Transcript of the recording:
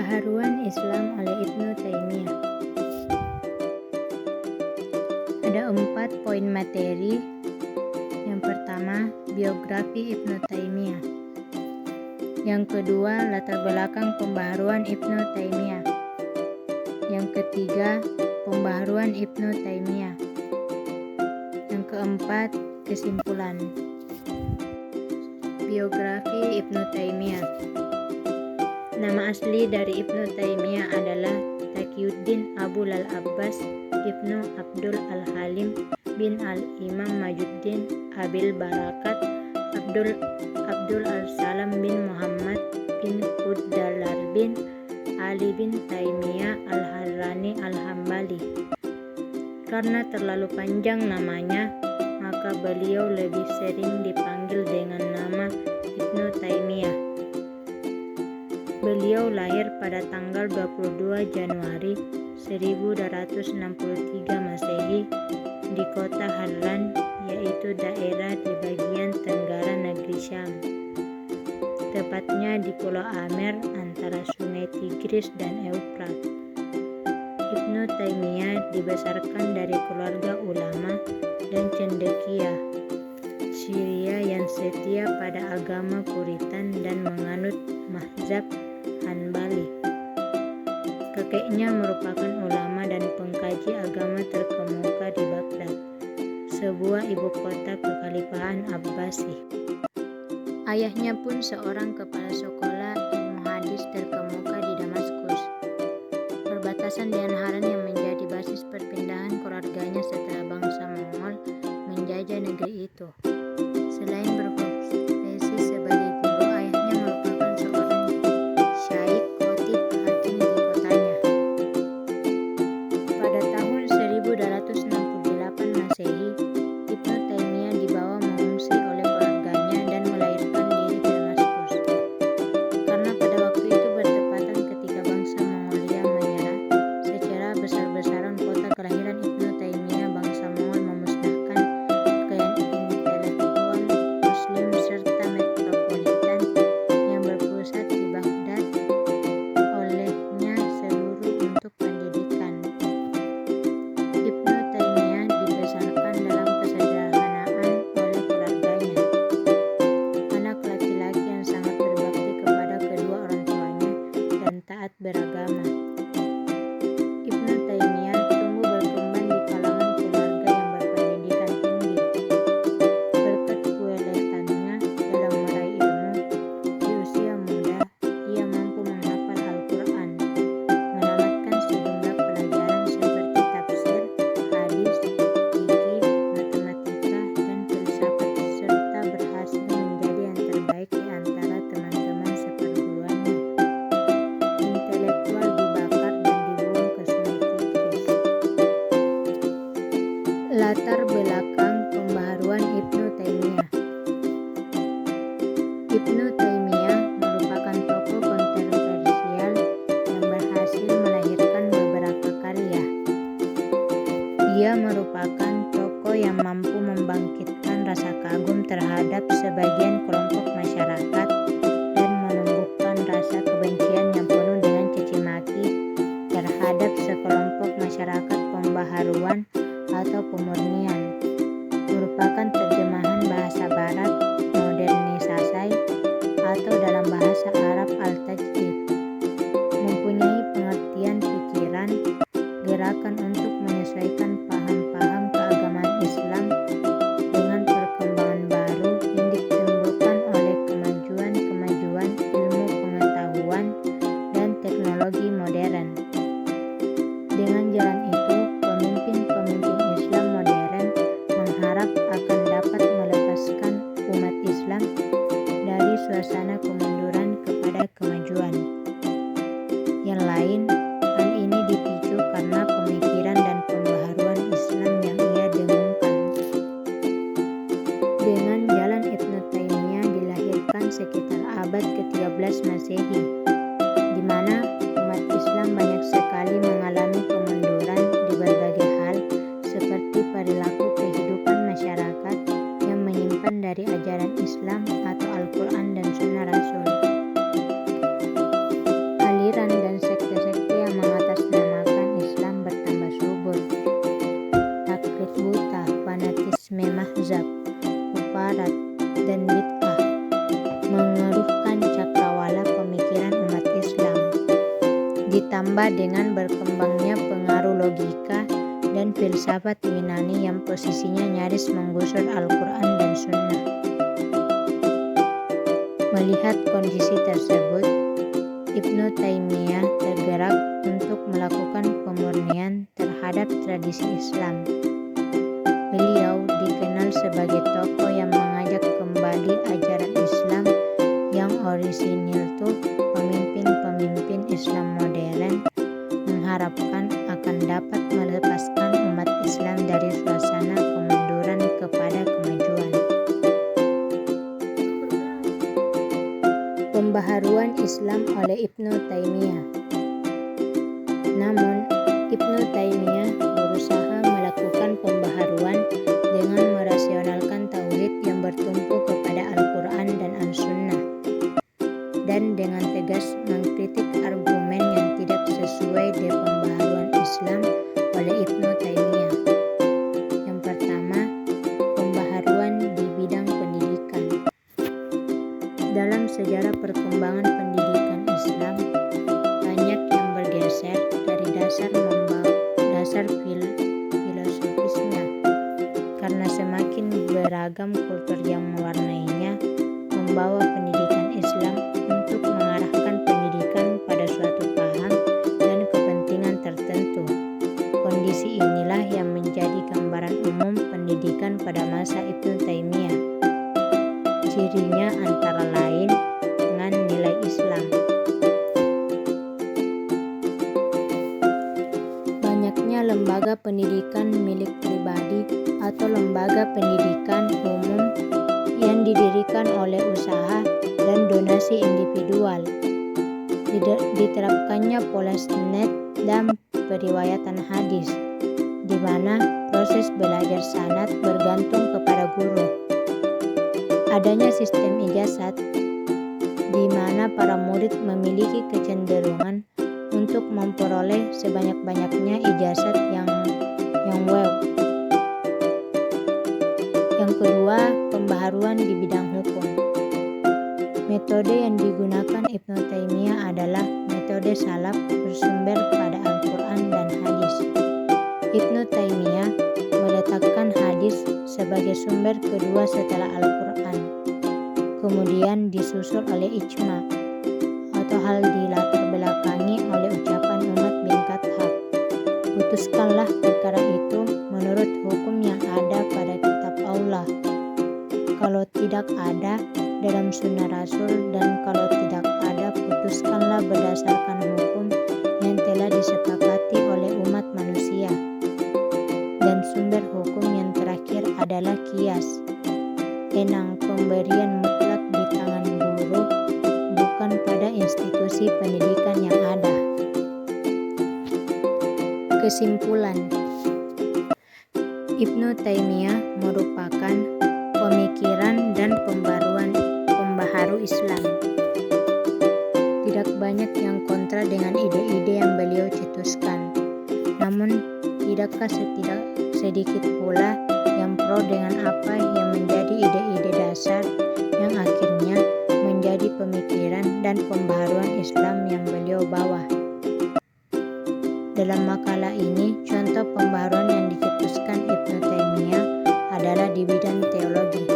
Pembaharuan Islam oleh Ibnu Taimiyah. Ada 4 poin materi. Yang pertama, biografi Ibnu Taimiyah. Yang kedua, latar belakang pembaharuan Ibnu Taimiyah. Yang ketiga, pembaharuan Ibnu Taimiyah. Yang keempat, kesimpulan. Biografi Ibnu Taimiyah. Nama asli dari Ibnu Taimiyah adalah Taqiyuddin Abu al-Abbas Ibnu Abdul al-Halim bin al-Imam Majuddin Abil Barakat Abdul al-Salam bin Muhammad bin Quddalar bin Ali bin Taimiyah al-Harrani al-Hambali. Karena terlalu panjang namanya, maka beliau lebih sering dipanggil dengan nama Ibnu Taimiyah. Beliau lahir pada tanggal 22 Januari 1263 Masehi di kota Harran, yaitu daerah di bagian tenggara negeri Syam, tepatnya di Pulau Amer antara Sungai Tigris dan Eufrat. Ibnu Taimiyah dibesarkan dari keluarga ulama dan cendekia Syria yang setia pada agama Puritan dan menganut mazhab Hanbali. Kakeknya merupakan ulama dan pengkaji agama terkemuka di Baghdad, sebuah ibu kota kekhalifahan Abbasi. Ayahnya pun seorang kepala sekolah ilmu hadis terkemuka di Damaskus, perbatasan dengan Haran yang menjadi basis perpindahan keluarganya setelah bangsa Mongol menjajah negeri itu. Selain berprofesi sebagai guru, ayahnya merupakan seorang syaikh khatib hakim di kotanya. Pada tahun 1268 Masehi, Ibnu Taimiyah dibawa mengungsi oleh keluarganya dan melarikan diri ke Damaskus. Karena pada waktu itu bertepatan ketika bangsa Mongolia menyerah secara besar-besaran kota kelahiran Ibnu Taimiyah, bangsa Mongol memusnahkan kekayaan intelektual Muslim serta metropolitan yang berpusat di Baghdad, olehnya seluruh untuk pendidikan. Ibnu Taimiyah dibesarkan dalam kesederhanaan oleh keluarganya, anak laki-laki yang sangat berbakti kepada kedua orang tuanya dan taat beragama. Ibnu Taimiyah tumbuh berkembang di kalangan keluarga yang berpendidikan tinggi. Berkat keuletannya dalam meraih ilmu, di usia muda ia mampu menghafal Al-Quran, menamatkan sejumlah pelajaran seperti tafsir, hadis, fikih, matematika, dan filsafat, serta berhasil menjadi yang terbaik di antara teman-teman seperguruannya. Intelektual dibakar dan dibuang ke Sungai Tigris. Latar belakang pembaharuan Ibnu Taimiyah. Ibnu Taimiyah merupakan tokoh kontroversial yang berhasil melahirkan beberapa karya. Ia merupakan tokoh yang mampu membangkitkan rasa kagum terhadap sebagian kelompok masyarakat dan menumbuhkan rasa kebencian yang penuh dengan caci maki terhadap sekelompok masyarakat. Pembaharuan atau pemurnian merupakan terjemahan bahasa Barat modernisasi atau dalam bahasa Arab al-tajdid, mempunyai pengertian pikiran, gerakan untuk menyesuaikan paham-paham keagamaan Islam dengan perkembangan baru yang ditimbulkan oleh kemajuan ilmu pengetahuan dan teknologi modern. Dengan jalan itu, pemimpin-pemimpin Islam modern mengharap akan dapat melepaskan umat Islam dari suasana kemunduran kepada kemajuan. Yang lain, hal ini dipicu karena pemikiran dan pembaharuan Islam yang ia dengungkan. Dengan jalan Ibnu Taimiyah dilahirkan sekitar abad ke-13 Masehi, di mana umat Islam banyak sekali mengalami kemunduran di berbagai hal, seperti perilaku kehidupan masyarakat yang menyimpan dari ajaran Islam atau Al-Quran dan Sunnah Rasul. Aliran dan ditambah dengan berkembangnya pengaruh logika dan filsafat Yunani yang posisinya nyaris menggusur Al-Quran dan Sunnah. Melihat kondisi tersebut, Ibnu Taimiyah tergerak untuk melakukan pemurnian terhadap tradisi Islam. Beliau dikenal sebagai tokoh yang mengajak kembali ajaran Islam yang orisinil tuh pemimpin-pemimpin Islam modern mengharapkan akan dapat melepaskan umat Islam dari suasana kemunduran kepada kemajuan. Pembaharuan Islam oleh Ibnu Taimiyah. Namun, Ibnu Taimiyah berusaha melakukan pembaharuan dengan merasionalkan tauhid yang bertumpu kepada Al-Quran dan As-Sunnah, dan dengan tegas mengkritik argumen yang tidak sesuai dengan pembaharuan Islam oleh Ibnu Taimiyah. Yang pertama, pembaharuan di bidang pendidikan. Dalam sejarah perkembangan pendidikan Islam, banyak yang bergeser dari dasar filosofisnya, karena semakin beragam kultur yang mewarnainya, membawa pendidikan Islam untuk mengarahkan pendidikan pada suatu paham dan kepentingan tertentu. Kondisi inilah yang menjadi gambaran umum pendidikan pada masa Ibnu Taimiyah. Cirinya antara lain dengan nilai Islam. Banyaknya lembaga pendidikan milik pribadi atau lembaga pendidikan umum yang didirikan oleh usaha dan donasi individual. Diterapkannya pola SNED dan periwayatan hadis, di mana proses belajar sanad bergantung kepada guru. Adanya sistem ijazat, di mana para murid memiliki kecenderungan untuk memperoleh sebanyak-banyaknya ijazat yang wow. Yang kedua, pembaharuan di bidang hukum. Metode yang digunakan Ibnu Taimiyah adalah metode salaf bersumber pada Al-Quran dan hadis. Ibnu Taimiyah meletakkan hadis sebagai sumber kedua setelah Al-Quran, kemudian disusul oleh ijma atau hal dilatar belakangi oleh ucapan Umar bin Khattab. Putuskanlah perkara itu menurut hukum yang ada pada kitab Allah, kalau tidak ada dalam sunnah Rasul, dan kalau tidak ada, putuskanlah berdasarkan hukum yang telah disepakati oleh umat manusia. Dan sumber hukum yang terakhir adalah qiyas. Enang, pemberian mutlak di tangan guru, bukan pada institusi pendidikan yang ada. Kesimpulan, Ibnu Taimiyah merupakan pemikiran dan pembaharu Islam. Tidak banyak yang kontra dengan ide-ide yang beliau cetuskan, namun tidakkah sedikit pula yang pro dengan apa yang menjadi ide-ide dasar yang akhirnya menjadi pemikiran dan pembaharuan Islam yang beliau bawa. Dalam makalah ini, contoh pembaharuan yang dicetuskan Ibnu Taimiyah adalah di bidang teologi.